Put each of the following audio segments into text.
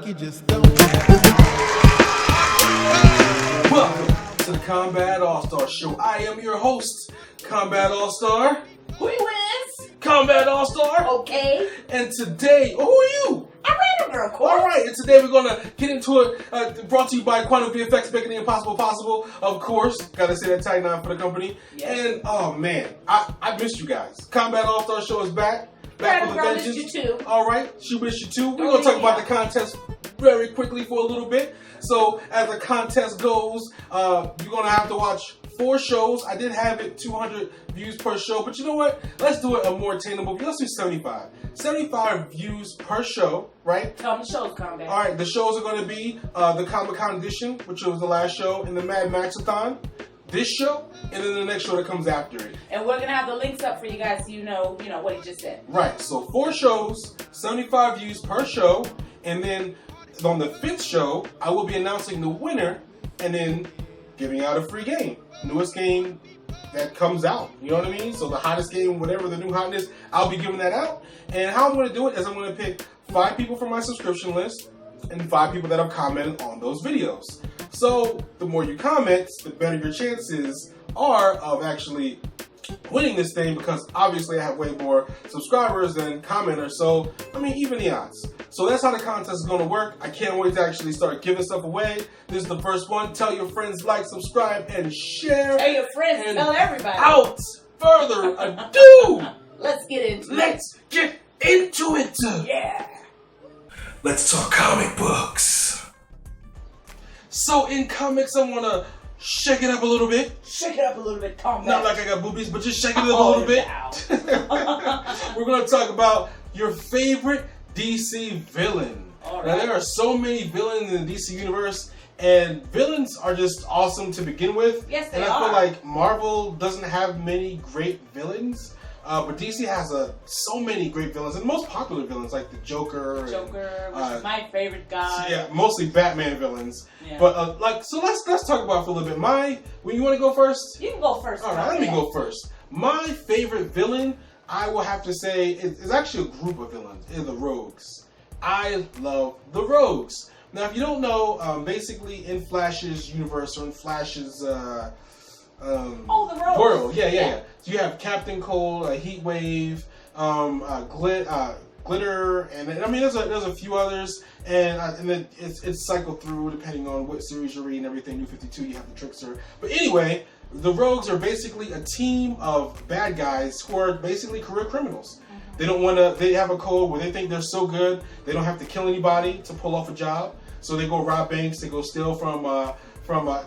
you just don't have. Welcome to the Kombat AllStar Show. I am your host, Kombat AllStar. Who wins? Kombat AllStar. Okay. And today, who are you? I'm Random Girl, of course. Alright, and today we're going to get into it, brought to you by Quantum VFX, making the impossible possible, of course. Gotta say that tagline for the company. Yes. And, oh man, I missed you guys. Kombat AllStar Show is back. Back Random with a Girl vengeance. missed you too. Alright, she missed you too. We're going to talk about the contest very quickly for a little bit. So, as the contest goes, you're going to have to watch 4 shows. I did have it 200 views per show, but you know what? Let's do it a more attainable view. Let's do 75. 75 views per show, right? Tell them the show's coming back. Alright, the shows are going to be the Comic-Con edition, which was the last show, and the Mad Maxathon, this show, and then the next show that comes after it. And we're going to have the links up for you guys so you know what he just said. Right, so 4 shows, 75 views per show, and then on the 5th show, I will be announcing the winner, and then giving out a free game. Newest game that comes out, you know what I mean? So the hottest game, whatever the new hotness, I'll be giving that out. And how I'm going to do it is I'm going to pick 5 people from my subscription list and 5 people that have commented on those videos. So the more you comment, the better your chances are of actually winning this thing, because obviously I have way more subscribers than commenters. So, I mean, even the odds. So that's how the contest is going to work. I can't wait to actually start giving stuff away. This is the first one. Tell your friends, like, subscribe, and share. Tell your friends, and tell everybody. Out further ado, Let's get into it. let's get into it. Yeah. Let's talk comic books. So in comics, I want to shake it up a little bit. Shake it up a little bit, calm Not down. like I got boobies, but just shake it up a little bit. We're going to talk about your favorite DC villain. All Now, right. there are so many villains in the DC universe, and villains are just awesome to begin with. Yes, they and I are. feel like Marvel doesn't have many great villains, but DC has so many great villains, and the most popular villains like the Joker. Joker, which is my favorite guy. Yeah, mostly Batman villains. Yeah. But so let's talk about it for a little bit. When you want to go first? You can go first. All right, let me go first. My favorite villain, I will have to say, is actually a group of villains. Is the Rogues. I love the Rogues. Now, if you don't know, basically in Flash's universe or in Flash's the Rogues. world, yeah. So you have Captain Cold, Heatwave, Glitter, and I mean there's a few others, and then it's cycled through depending on what series you're reading. Everything New 52, you have the Trickster. But anyway, the Rogues are basically a team of bad guys who are basically career criminals. They don't want to. They have a code where they think they're so good they don't have to kill anybody to pull off a job. So they go rob banks. They go steal from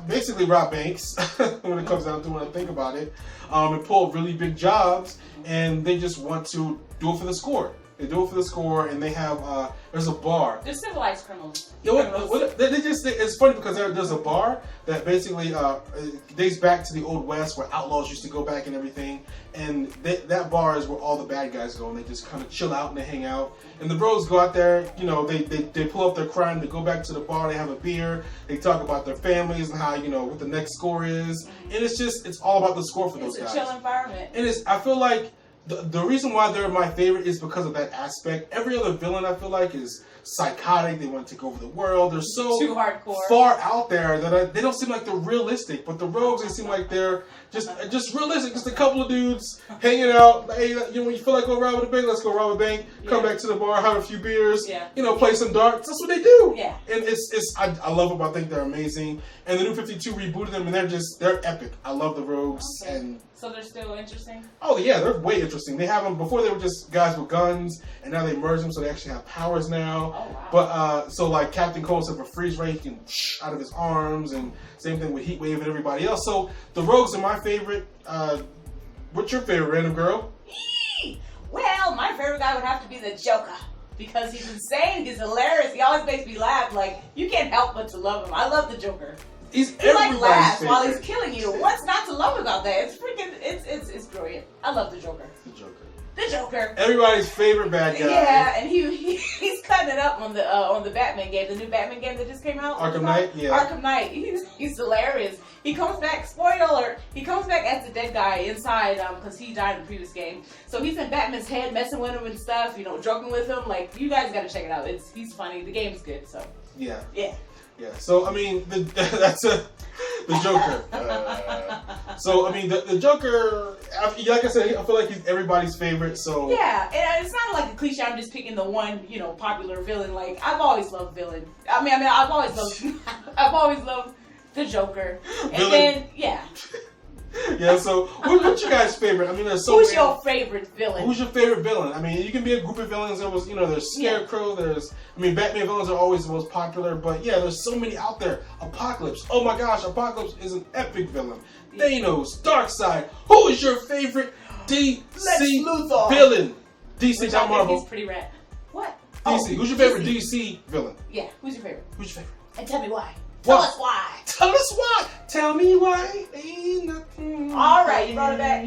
basically rob banks when it comes down to when I think about it, and pull really big jobs. And they just want to do it for the score. They do it for the score, and they have there's a bar. They're civilized criminals. It's funny because there's a bar that basically dates back to the Old West where outlaws used to go back and everything, and that bar is where all the bad guys go, and they just kind of chill out and they hang out. And the bros go out there, they pull up their crime, they go back to the bar, they have a beer, they talk about their families and how what the next score is, and it's all about the score for those guys. It's a chill environment. And I feel like the reason why they're my favorite is because of that aspect. Every other villain I feel like is psychotic. They want to take over the world. They're so too hardcore, far out there that they don't seem like they're realistic. But the Rogues, they seem like they're just realistic. Just a couple of dudes hanging out. Hey, when you feel like going rob a bank, let's go rob a bank. Come back to the bar, have a few beers. Yeah. Play some darts. That's what they do. Yeah. And I love them. I think they're amazing. And the New 52 rebooted them, and they're epic. I love the Rogues. Okay. And so they're still interesting? Oh yeah, they're way interesting. They have them before. They were just guys with guns, and now they merged them, so they actually have powers now. Oh wow! But so like Captain Cold has a freeze ray, he can out of his arms, and same thing with Heatwave and everybody else. So the Rogues are my favorite. What's your favorite, Random Girl? Well, my favorite guy would have to be the Joker. Because he's insane, he's hilarious, he always makes me laugh. Like, you can't help but to love him. I love the Joker. He like laughs while he's killing you. What's not to love about that? It's freaking, it's brilliant. I love the Joker. The Joker. The Joker. Everybody's favorite bad guy. Yeah, and he's cut cutting it up on the Batman game, the new Batman game that just came out. Arkham Knight, yeah. Arkham Knight. He's hilarious. He comes back. Spoiler alert! He comes back as the dead guy inside because he died in the previous game. So he's in Batman's head, messing with him and stuff. You know, joking with him. Like, you guys got to check it out. He's funny. The game's good. So yeah. Yeah. So I mean, that's the Joker. So I mean, the Joker. Like I said, I feel like he's everybody's favorite. So yeah, and it's not like a cliche. I'm just picking the one, popular villain. Like, I've always loved villain. I've always loved the Joker. And villain. then yeah. Yeah, so what's your guys' favorite? I mean, there's so Who's many. your favorite villain? Who's your favorite villain? I mean, you can be a group of villains. There's Scarecrow. Batman villains are always the most popular, but yeah, there's so many out there. Apocalypse. Oh my gosh, Apocalypse is an epic villain. Thanos, Darkseid. Who is your favorite DC villain? DC, Which not Marvel. He's pretty rad. What? DC. Who's your favorite DC villain? Yeah, who's your favorite? Who's your favorite? And tell me why. What? Tell us why. Tell us why. Tell me why. Ain't nothing. All right, you brought it back.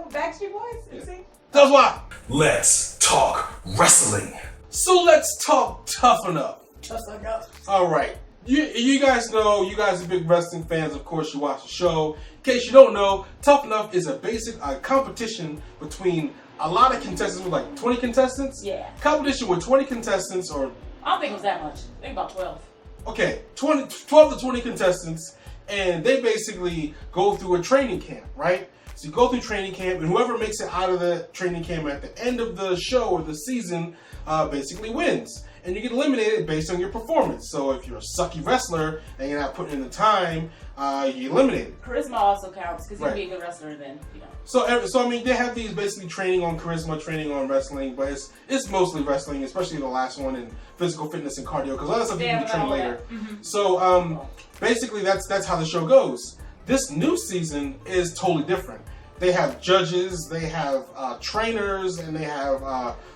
Backstreet Boys. Yeah. See? Tell us why. Let's talk wrestling. So let's talk Tough Enough. Just enough. All right. You guys know, you guys are big wrestling fans. Of course, you watch the show. In case you don't know, Tough Enough is a basic competition between a lot of contestants with like 20 contestants. Yeah. Competition with 20 contestants or... I don't think it was that much. I think about 12. Okay, 12 to 20 contestants, and they basically go through a training camp, right? So you go through training camp, and whoever makes it out of the training camp at the end of the show or the season basically wins. And you get eliminated based on your performance. So if you're a sucky wrestler and you're not putting in the time, you're eliminated. Charisma also counts because you Right. can be a good wrestler then, So I mean, they have these basically training on charisma, training on wrestling, but it's mostly wrestling, especially the last one, and physical fitness and cardio, because other stuff you can train later. Mm-hmm. So basically, that's how the show goes. This new season is totally different. They have judges, they have trainers, and they have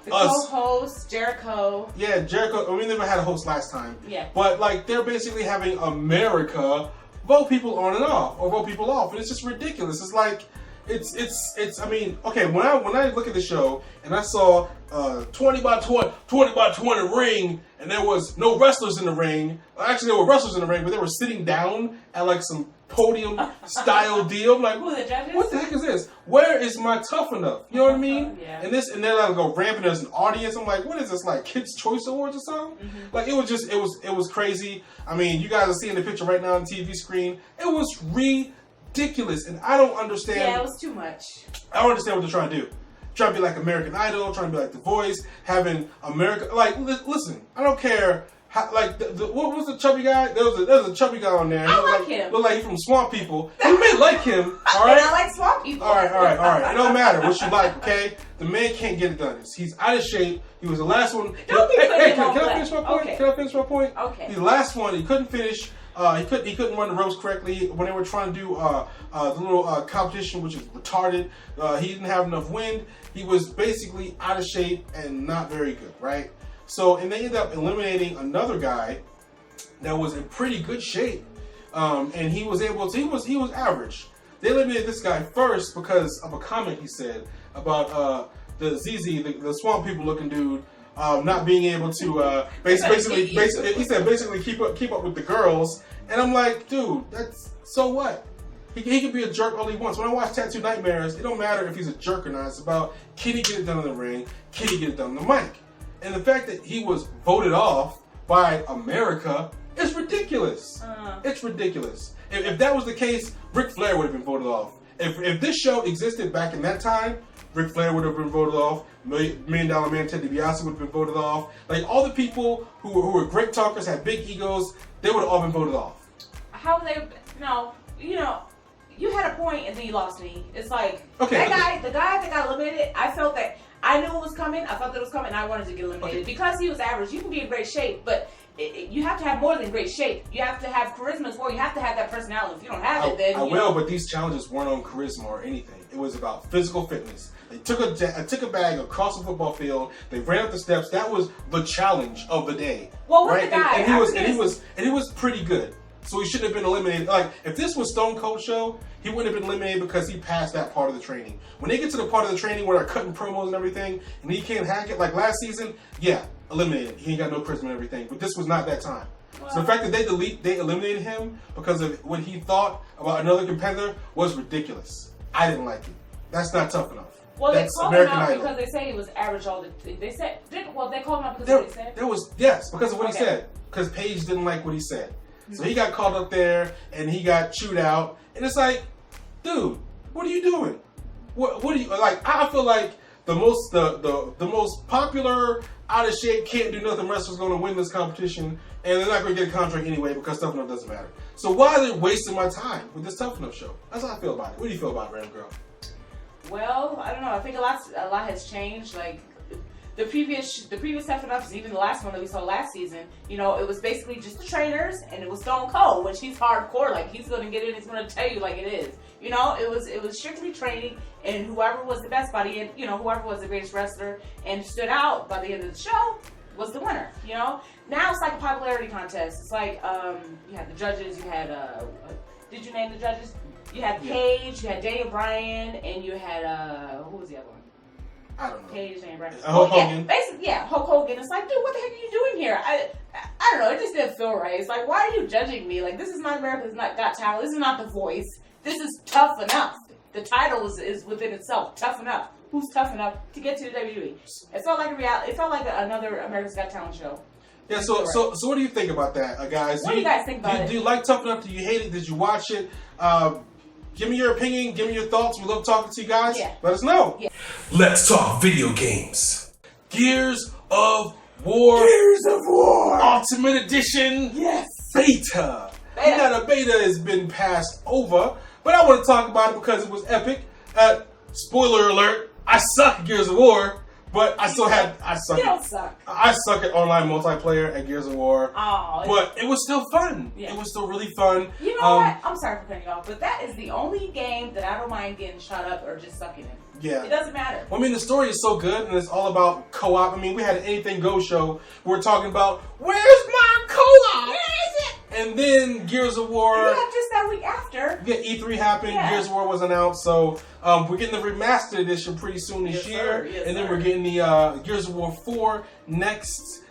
The us. co-host, Jericho. Yeah, Jericho. I mean, they never had a host last time. Yeah. But like, they're basically having America vote people on and off, or vote people off, and it's just ridiculous. It's like, it's. I mean, okay, when I look at the show and I saw 20 by 20 ring, and there was no wrestlers in the ring. Actually, there were wrestlers in the ring, but they were sitting down at like some podium style deal. I'm like, Who are the judges? what the heck is this? Where is my Tough Enough? You know what I mean? Yeah. And they're like go rampant as an audience. I'm like, what is this, like Kids Choice Awards or something? Mm-hmm. Like, it was crazy. I mean, you guys are seeing the picture right now on the TV screen. It was ridiculous, and I don't understand. Yeah, it was too much. I don't understand what they're trying to do. Trying to be like American Idol, trying to be like The Voice, having America. Like, listen, I don't care. How, like, what was the chubby guy? There was a chubby guy on there. I like him. Looked like he's from Swamp People. You may like him, all right? And I like Swamp People. All right. It don't matter what you like, okay? The man can't get it done. He's out of shape. He was the last one. Don't be putting him on Can I black. finish my point? Okay. Can I finish my point? Okay. He's the last one. He couldn't finish. He couldn't run the ropes correctly when they were trying to do the little competition, which is retarded. He didn't have enough wind. He was basically out of shape and not very good, right? So, and they ended up eliminating another guy that was in pretty good shape, and he was able to. He was average. They eliminated this guy first because of a comment he said about the ZZ, the Swamp People looking dude. Not being able to basically he said basically keep up with the girls, and I'm like, dude, that's so what? He can be a jerk all he wants. When I watch Tattoo Nightmares, it don't matter if he's a jerk or not. It's about can he get it done in the ring, can he get it done on the mic, and the fact that he was voted off by America is ridiculous. It's ridiculous. If that was the case, Ric Flair would have been voted off. If this show existed back in that time, Ric Flair would have been voted off. Million Dollar Man Ted DiBiase would have been voted off. Like, all the people who were great talkers, had big egos, they would have all been voted off. How they? No, you had a point and then you lost me. It's like Okay, the guy that got eliminated. I felt that I knew it was coming. I felt that it was coming. And I wanted to get eliminated because he was average. You can be in great shape, but you have to have more than great shape. You have to have charisma as well. You have to have that personality. If you don't have it, then I will. But these challenges weren't on charisma or anything. It was about physical fitness. They took a bag across the football field. They ran up the steps. That was the challenge of the day. Well, with right? the guy, and he was pretty good. So he shouldn't have been eliminated. Like, if this was Stone Cold show, he wouldn't have been eliminated because he passed that part of the training. When they get to the part of the training where they're cutting promos and everything, and he can't hack it, like last season, yeah, eliminated. He ain't got no charisma and everything. But this was not that time. Well, so the fact that they eliminated him because of what he thought about another competitor was ridiculous. I didn't like it. That's not tough enough. Well, that's they called him out because they say he was average all the. They said, they called him out because of what he said. Yes, because of what he said. Because Paige didn't like what he said, so he got called up there and he got chewed out. And it's like, dude, what are you doing? What are you like? I feel like the most popular, out of shape, can't do nothing wrestler's going to win this competition, and they're not going to get a contract anyway because Tough Enough doesn't matter. So why are they wasting my time with this Tough Enough show? That's how I feel about it. What do you feel about it, Random Girl? Well, I don't know. I think a lot has changed. Like the previous Tough Enough, even the last one that we saw last season, you know, it was basically just the trainers, and it was Stone Cold, which he's hardcore. Like he's going to get in, he's going to tell you like it is. You know, it was strictly training, and whoever was the best body, and you know, whoever was the greatest wrestler and stood out by the end of the show was the winner. You know, now it's like a popularity contest. It's like you had the judges, you had did you name the judges? You had Paige, you had Daniel Bryan, and you had who was the other one? I don't know. Paige, Daniel Bryan. Hulk Hogan. Basically, Hulk Hogan. It's like, dude, what the heck are you doing here? I don't know. It just didn't feel right. It's like, why are you judging me? Like, this is not America's Got Talent. This is not The Voice. This is Tough Enough. The title is within itself. Tough Enough. Who's tough enough to get to the WWE? It felt like a reality. It felt like another America's Got Talent show. Yeah, so what do you think about that, guys? What do you guys think about it? Do you like Tough Enough? Do you hate it? Did you watch it? Give me your opinion. Give me your thoughts. We love talking to you guys. Yeah. Let us know. Yeah. Let's talk video games. Gears of War. Gears of War. Ultimate Edition. Yes. Beta. Now the beta has been passed over, but I want to talk about it because it was epic. Spoiler alert: I suck at Gears of War. But I still had, You don't suck. I suck at online multiplayer at Gears of War. Oh. But it was still fun. Yeah. It was still really fun. You know what? I'm sorry for cutting you off, but that is the only game that I don't mind getting shut up or just sucking in. Yeah. It doesn't matter. Well, I mean, the story is so good, and it's all about co-op. I mean, we had an Anything Go show. We're talking about, where's my co-op? Where is it? And then Gears of War. Yeah, just that week after. Yeah, E3 happened. Yeah. Gears of War was announced. So we're getting the remastered edition pretty soon this year. Yes, and then we're getting the Gears of War 4 next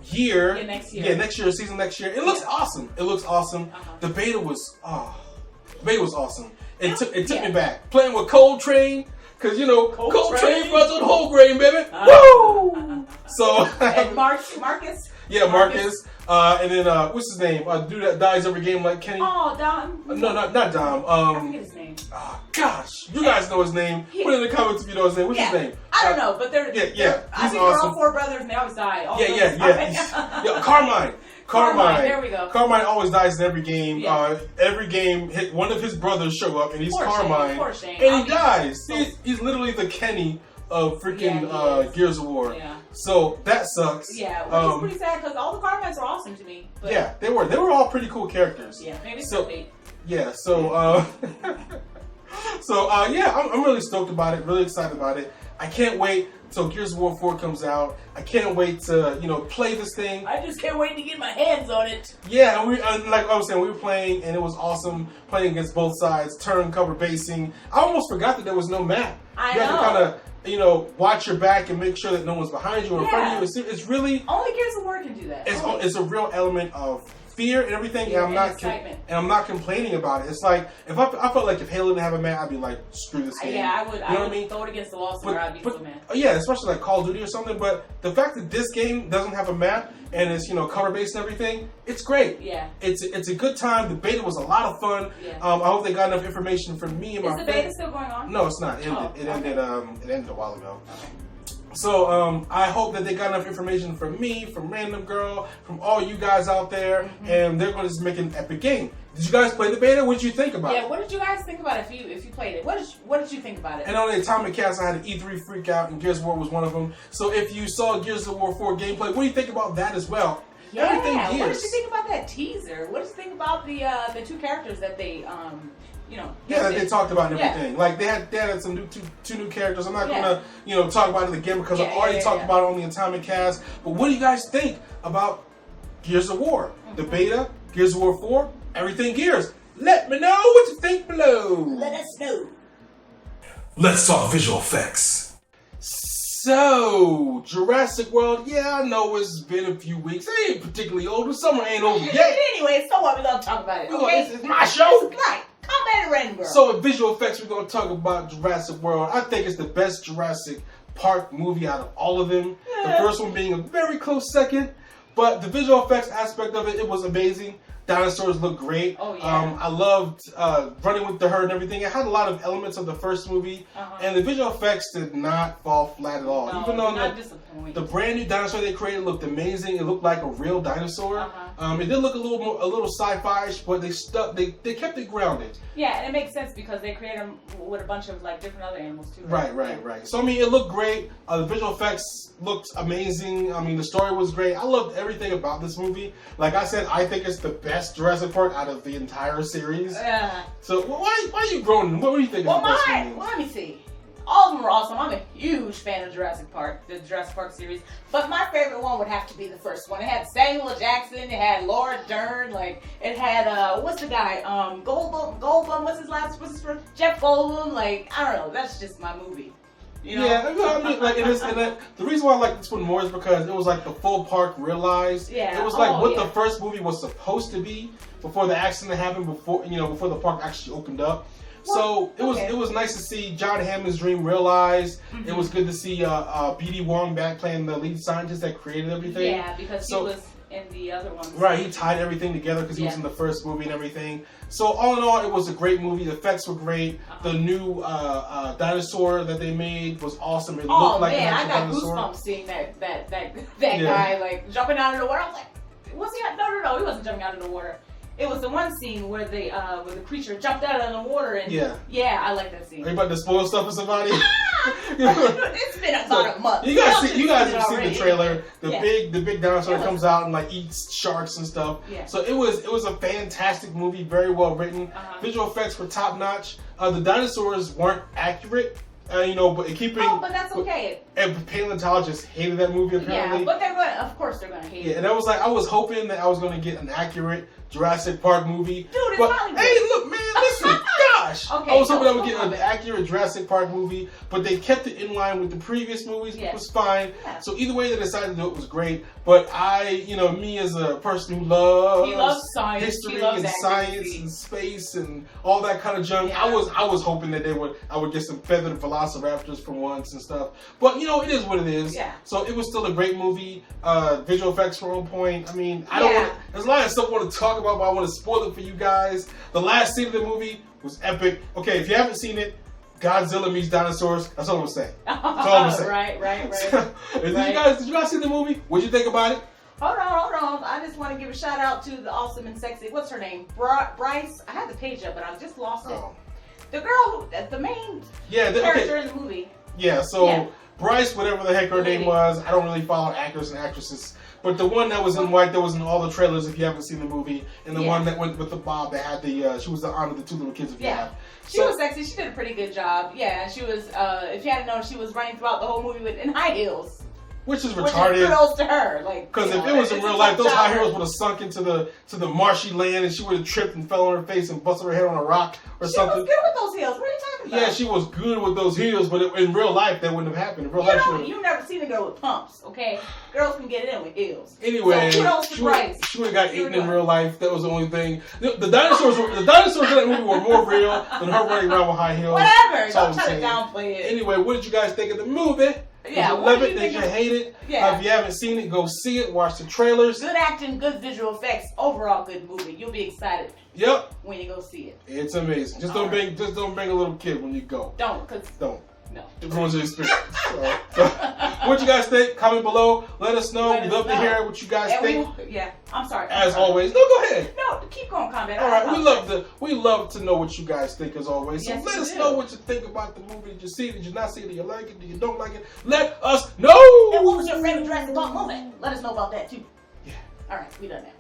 year. Yeah, next year. Yeah, next year, season next year. It looks awesome. It looks awesome. The beta was awesome. It took me back. Playing with Coltrane. Because, you know, Coltrane runs on whole grain, baby. Woo! So. And Marcus. Yeah, Marcus. And then, what's his name? Dude that dies every game like Kenny. Oh, Dom. No, not Dom. I forget his name. Oh, gosh. You guys know his name. Put it in the comments if you know his name. What's his name? I don't know, but they're. Yeah. I think they're all four brothers and they always die. Yeah. Carmine. There we go. Carmine always dies in every game. Yeah. Every game, one of his brothers show up, and he's Poor Carmine, Shane. and he dies. He's literally the Kenny of freaking Gears of War. Yeah. So that sucks. Yeah, which is pretty sad because all the Carmines are awesome to me. But yeah, they were. They were all pretty cool characters. Yeah, maybe so. Sophie. Yeah. So. I'm really stoked about it. Really excited about it. I can't wait till Gears of War 4 comes out. I can't wait to, play this thing. I just can't wait to get my hands on it. Yeah, and like I was saying, we were playing, and it was awesome playing against both sides, turn, cover, basing. I almost forgot that there was no map. You have to kind of, watch your back and make sure that no one's behind you or in front of you. It's really... Only Gears of War can do that. It's a real element of fear and everything, and I'm not complaining about it. It's like I felt like if Halo didn't have a map, I'd be like, screw this game. Yeah, I would. You know what I mean? Throw it against the wall somewhere. I'd be so mad. Yeah, especially like Call of Duty or something. But the fact that this game doesn't have a map and it's cover based and everything, it's great. Yeah, it's a good time. The beta was a lot of fun. Yeah. I hope they got enough information for me and my. Is the beta still going on? No, it's not. It ended. It ended a while ago. Okay. So I hope that they got enough information from me, from Random Girl, from all you guys out there, and they're going to just make an epic game. Did you guys play the beta? What did you think about it? Yeah, what did you guys think about it if you played it? What did you think about it? And on the Atomic Cast, I had an E3 freak out, and Gears of War was one of them. So if you saw Gears of War 4 gameplay, what do you think about that as well? Yeah, Everything what Gears. did you think about that teaser? What did you think about the two characters that they that they talked about and everything. Like they had some two new characters. I'm not gonna talk about it again because I already talked about it on the Atomic Cast. But what do you guys think about Gears of War? The beta, Gears of War 4, Everything Gears. Let me know what you think below. Let us know. Let's talk visual effects. So, Jurassic World, yeah, I know it's been a few weeks. It ain't particularly old. The summer ain't over yet. Anyway, so what? We're going to talk about it, okay? It's my show. Right. Combat and Random Girl. So, in visual effects, we're going to talk about Jurassic World. I think it's the best Jurassic Park movie out of all of them. The first one being a very close second. But the visual effects aspect of it, it was amazing. Dinosaurs look great. Oh, yeah. I loved running with the herd and everything. It had a lot of elements of the first movie, and the visual effects did not fall flat at all. No, even though not the brand new dinosaur they created looked amazing. It looked like a real dinosaur. It did look a little sci-fi-ish, but they kept it grounded. Yeah, and it makes sense because they created them with a bunch of like different other animals too. Right. So I mean, it looked great. The visual effects looked amazing. I mean, the story was great. I loved everything about this movie. Like I said, I think it's the best Jurassic Park out of the entire series. So why are you groaning? What do you think? Well, let me see. All of them were awesome. I'm a huge fan of Jurassic Park, the Jurassic Park series. But my favorite one would have to be the first one. It had Samuel L. Jackson. It had Laura Dern. Like it had what's the guy? Goldblum. What's his first? Jeff Goldblum. Like I don't know. That's just my movie. You know? Yeah, I mean, like the reason why I like this one more is because it was like the full park realized. Yeah. It was like the first movie was supposed to be before the accident happened. Before the park actually opened up. So it was nice to see John Hammond's dream realized. It was good to see B.D. Wong back playing the lead scientist that created everything. Yeah, because he was in the other ones. Right, he tied everything together because he was in the first movie and everything. So all in all, it was a great movie. The effects were great. The new dinosaur that they made was awesome. It looked like an actual dinosaur. I got goosebumps seeing that guy like jumping out of the water. I was like, was he? No, he wasn't jumping out of the water. It was the one scene where the creature jumped out of the water and I like that scene. Are you about to spoil stuff for somebody? It's been about a month. You guys have seen the trailer. The big dinosaur comes out and like eats sharks and stuff. Yeah. So it was a fantastic movie, very well written. Visual effects were top notch. The dinosaurs weren't accurate. But keeping. Oh, but that's okay. And paleontologists hated that movie apparently. Yeah, but of course they're gonna hate it. Yeah, and I was hoping that I was gonna get an accurate Jurassic Park movie. Dude, it's but probably hey, look, man, listen, gosh. Okay, I was hoping I would get an accurate Jurassic Park movie, but they kept it in line with the previous movies, which was fine. Yeah. So either way they decided to do it was great. But me as a person who loves science, history and science and space and all that kind of junk, I was hoping that I would get some feathered velociraptors for once and stuff. But it is what it is. Yeah. So it was still a great movie. Visual effects were on point. I mean, there's a lot of stuff I want to talk about, but I want to spoil it for you guys. The last scene of the movie was epic. Okay, if you haven't seen it, Godzilla meets dinosaurs. That's all I'm gonna say. That's all I'm gonna say. Right. Did you guys see the movie? What'd you think about it? Hold on. I just want to give a shout out to the awesome and sexy. What's her name? Bryce. I had the page up, but I just lost it. The girl, the main character in the movie. Yeah. So Bryce, whatever the heck her name was, I don't really follow actors and actresses. But the one that was in white, that was in all the trailers if you haven't seen the movie, and the one that went with the bob that had she was the aunt of the two little kids if you have. She was sexy. She did a pretty good job. Yeah, she was, if you hadn't known, she was running throughout the whole movie in high heels. Which is retarded. Which is kudos to her. Because if it was in real life, those high heels would have sunk into the marshy land and she would have tripped and fell on her face and busted her head on a rock or something. She was good with those heels. What are you talking about? Yeah, she was good with those heels, but in real life, that wouldn't have happened. In real life, you've never seen a girl with pumps, okay? Girls can get it in with heels. Anyway, so she would have got eaten in real life. That was the only thing. The dinosaurs in that movie were more real than her running around with high heels. Whatever. Don't try to downplay it. Anyway, what did you guys think of the movie? Yeah, did you love it? Did you hate it? Yeah. If you haven't seen it, go see it. Watch the trailers. Good acting, good visual effects. Overall, good movie. You'll be excited. Yep. When you go see it. It's amazing. Just don't bring a little kid when you go. Don't. No. It ruins the experience. What you guys think? Comment below. Let us know. We'd love to hear what you guys think. I'm sorry. As always. No, go ahead. No, keep going, comment. All right. We love to know what you guys think as always. So let us know what you think about the movie. Did you see it? Did you not see it? Do you like it? Do you don't like it? Let us know. And what was your favorite Jurassic Park movie? Let us know about that too. Yeah. All right. We done now.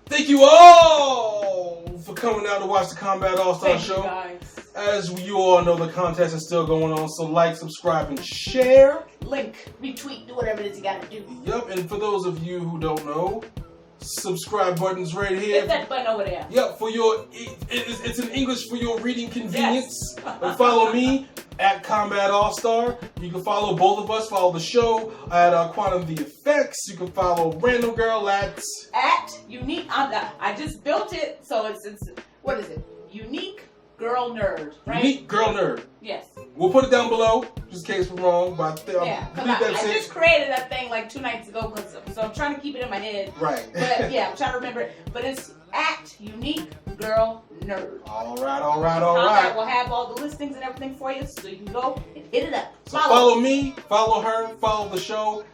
Thank you all for coming out to watch the Kombat AllStar show. Guys. As you all know, the contest is still going on, so like, subscribe, and share. Link, retweet, do whatever it is you gotta do. Yep, and for those of you who don't know, subscribe button's right here. Hit that button over there. Yep, for your it's in English for your reading convenience. And follow me at Kombat AllStar. You can follow both of us. Follow the show at Quantum the Effects. You can follow Random Girl at Unique. I just built it, so it's what is it? Unique Girl Nerd, right? Unique Girl Nerd. Yes. We'll put it down below, just in case we're wrong. But Yeah, because I just created that thing like 2 nights ago, so I'm trying to keep it in my head. Right. But yeah, I'm trying to remember it. But it's at Unique Girl Nerd. All right. We'll have all the listings and everything for you, so you can go and hit it up. So follow me, follow her, follow the show.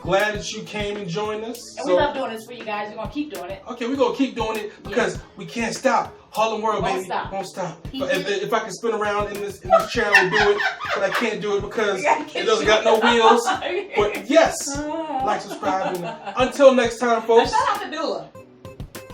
Glad that you came and joined us. And we love doing this for you guys. We're going to keep doing it. Okay, we're going to keep doing it because we can't stop. Harlem World, baby. Won't stop. If I can spin around in this chair, I would do it. But I can't do it because it doesn't got no wheels. But yes, like, subscribe. And until next time, folks. Shout out to Dula.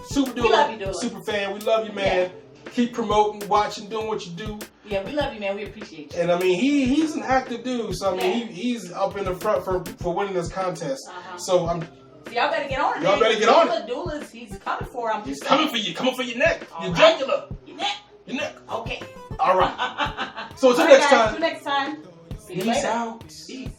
Super Dula. We love you, Dula. Super fan. We love you, man. Yeah. Keep promoting, watching, doing what you do. Yeah, we love you, man. We appreciate you. And I mean, he's an active dude. So I mean, he's up in the front for winning this contest. So I'm. Y'all better get on it. Y'all better get on it. Dula's, he's coming for him. He's coming for you. Coming for your neck. Your jugular. Your neck. Your neck. Okay. All right. So until next time. Until next time. See you later. Peace out. Peace.